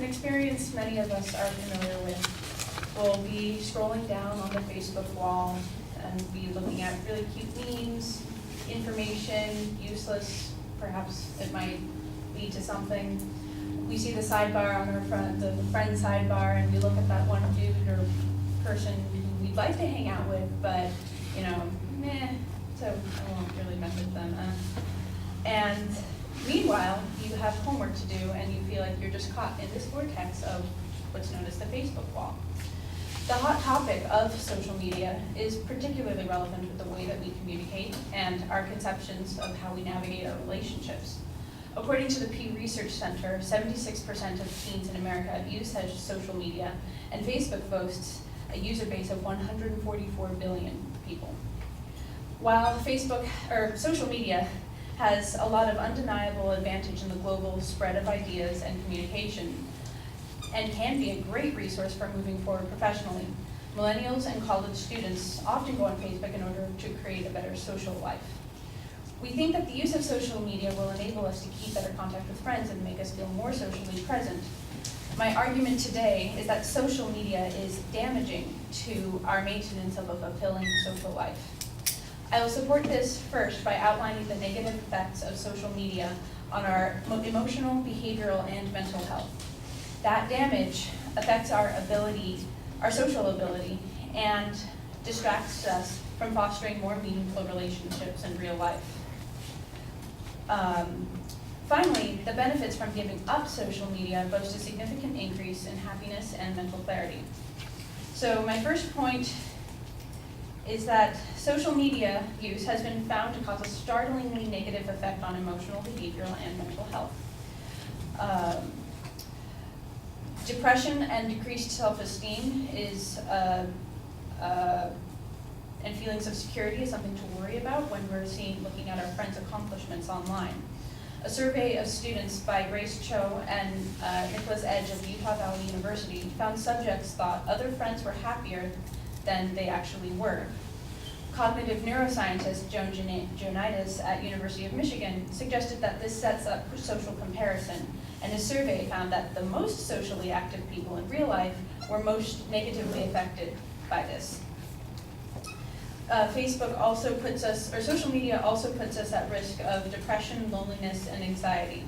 an experience many of us are familiar with. We'll be scrolling down on the Facebook wall and be looking at really cute memes, information, useless, perhaps it might lead to something. We see the sidebar on our the friend sidebar, and we look at that one dude or person who we'd like to hang out with, but, you know, meh, so I won't really mess with them. And meanwhile, you have homework to do, and you feel like you're just caught in this vortex of what's known as the Facebook wall. The hot topic of social media is particularly relevant with the way that we communicate and our conceptions of how we navigate our relationships. According to the Pew Research Center, 76% of teens in America use social media, and Facebook boasts a user base of 144 billion people. While social media has a lot of undeniable advantage in the global spread of ideas and communication, and can be a great resource for moving forward professionally, millennials and college students often go on Facebook in order to create a better social life. We think that the use of social media will enable us to keep better contact with friends and make us feel more socially present. My argument today is that social media is damaging to our maintenance of a fulfilling social life. I will support this first by outlining the negative effects of social media on our emotional, behavioral, and mental health. That damage affects our social ability, and distracts us from fostering more meaningful relationships in real life. Finally, the benefits from giving up social media boast a significant increase in happiness and mental clarity. So my first point is that social media use has been found to cause a startlingly negative effect on emotional, behavioral, and mental health. Depression and decreased self-esteem and feelings of security is something to worry about when we're looking at our friends' accomplishments online. A survey of students by Grace Cho and Nicholas Edge of Utah Valley University found subjects thought other friends were happier than they actually were. Cognitive neuroscientist Joan Jonitis at University of Michigan suggested that this sets up social comparison, and his survey found that the most socially active people in real life were most negatively affected by this. Social media also puts us at risk of depression, loneliness, and anxiety.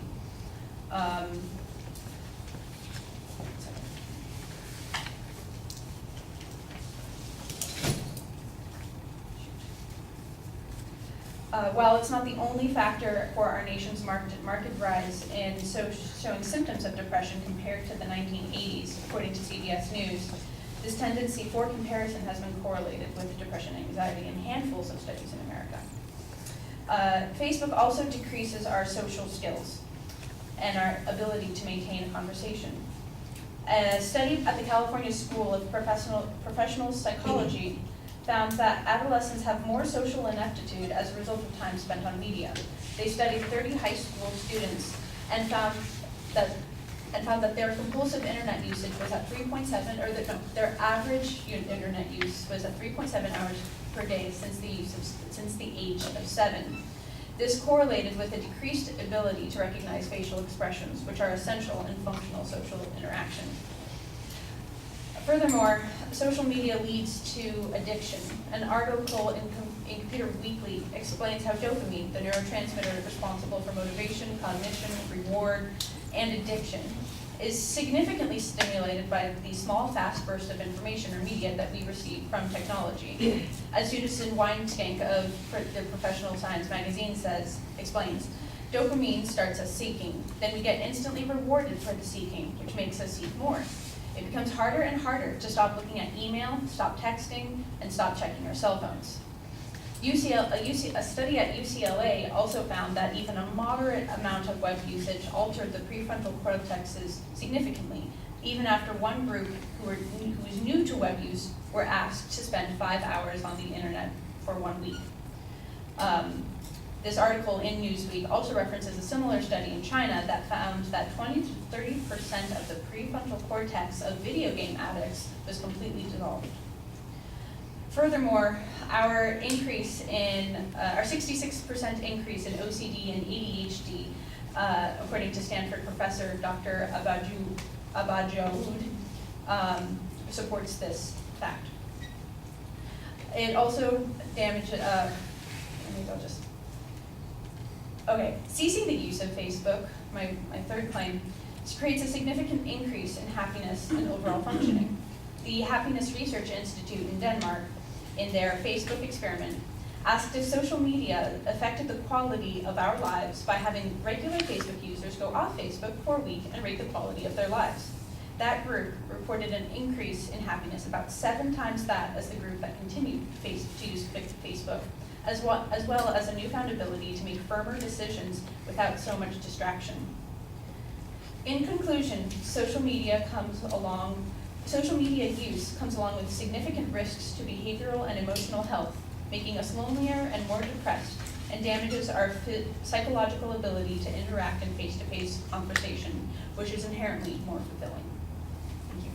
While it's not the only factor for our nation's marked rise in showing symptoms of depression compared to the 1980s, according to CBS News, this tendency for comparison has been correlated with depression and anxiety in handfuls of studies in America. Facebook also decreases our social skills and our ability to maintain a conversation. A study at the California School of Professional Psychology found that adolescents have more social ineptitude as a result of time spent on media. They studied 30 high school students and found that their compulsive internet usage was at their average internet use was at 3.7 hours per day since the age of 7. This correlated with a decreased ability to recognize facial expressions, which are essential in functional social interaction. Furthermore, social media leads to addiction. An article in Computer Weekly explains how dopamine, the neurotransmitter responsible for motivation, cognition, reward, and addiction, is significantly stimulated by the small, fast burst of information or media that we receive from technology. As Judison Weinstank of the Professional Science magazine explains, dopamine starts us seeking. Then we get instantly rewarded for the seeking, which makes us seek more. It becomes harder and harder to stop looking at email, stop texting, and stop checking our cell phones. A study at UCLA also found that even a moderate amount of web usage altered the prefrontal cortexes significantly, even after one group who was new to web use were asked to spend 5 hours on the internet for 1 week. This article in Newsweek also references a similar study in China that found that 20 to 30% of the prefrontal cortex of video game addicts was completely dissolved. Furthermore, our 66% increase in OCD and ADHD, according to Stanford professor Dr. Abaju Abadjoud, supports this fact. It also damages, maybe I'll just, okay, ceasing the use of Facebook, my third claim, creates a significant increase in happiness and overall functioning. The Happiness Research Institute in Denmark, in their Facebook experiment, asked if social media affected the quality of our lives by having regular Facebook users go off Facebook for a week and rate the quality of their lives. That group reported an increase in happiness about 7 times that as the group that continued to use Facebook, as well as a newfound ability to make firmer decisions without so much distraction. In conclusion, social media use comes along with significant risks to behavioral and emotional health, making us lonelier and more depressed, and damages our psychological ability to interact in face-to-face conversation, which is inherently more fulfilling. Thank you.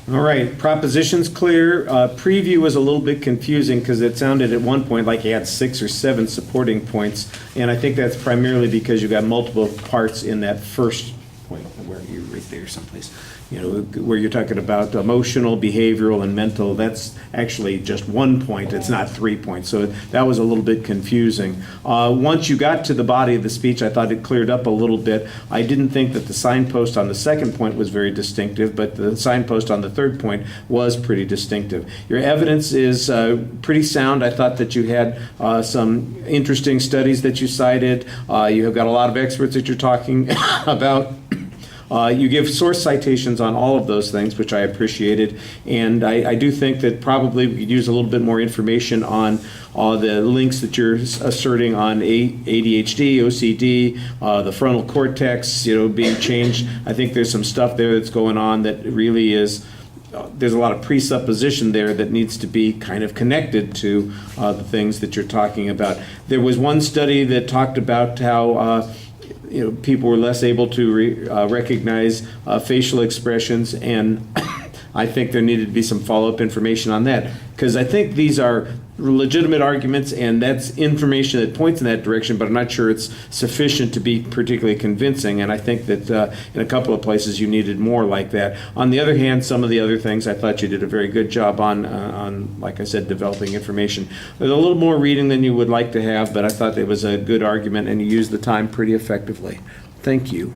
All right, proposition's clear. Preview was a little bit confusing because it sounded at one point like you had 6 or 7 supporting points, and I think that's primarily because you got multiple parts in that first point, where you're right there someplace. You know, where you're talking about emotional, behavioral, and mental. That's actually just 1 point. It's not 3 points. So that was a little bit confusing. Once you got to the body of the speech, I thought it cleared up a little bit. I didn't think that the signpost on the second point was very distinctive, but the signpost on the third point was pretty distinctive. Your evidence is pretty sound. I thought that you had some interesting studies that you cited. You have got a lot of experts that you're talking about. You give source citations on all of those things, which I appreciated, and I do think that probably we could use a little bit more information on the links that you're asserting on ADHD, OCD, the frontal cortex, being changed. I think there's some stuff there that's going on that really is. There's a lot of presupposition there that needs to be kind of connected to the things that you're talking about. There was one study that talked about how people were less able to recognize facial expressions, and I think there needed to be some follow-up information on that, because I think these are legitimate arguments, and that's information that points in that direction, but I'm not sure it's sufficient to be particularly convincing, and I think that in a couple of places you needed more like that. On the other hand, some of the other things I thought you did a very good job on, like I said, developing information. There's a little more reading than you would like to have, but I thought it was a good argument, and you used the time pretty effectively. Thank you.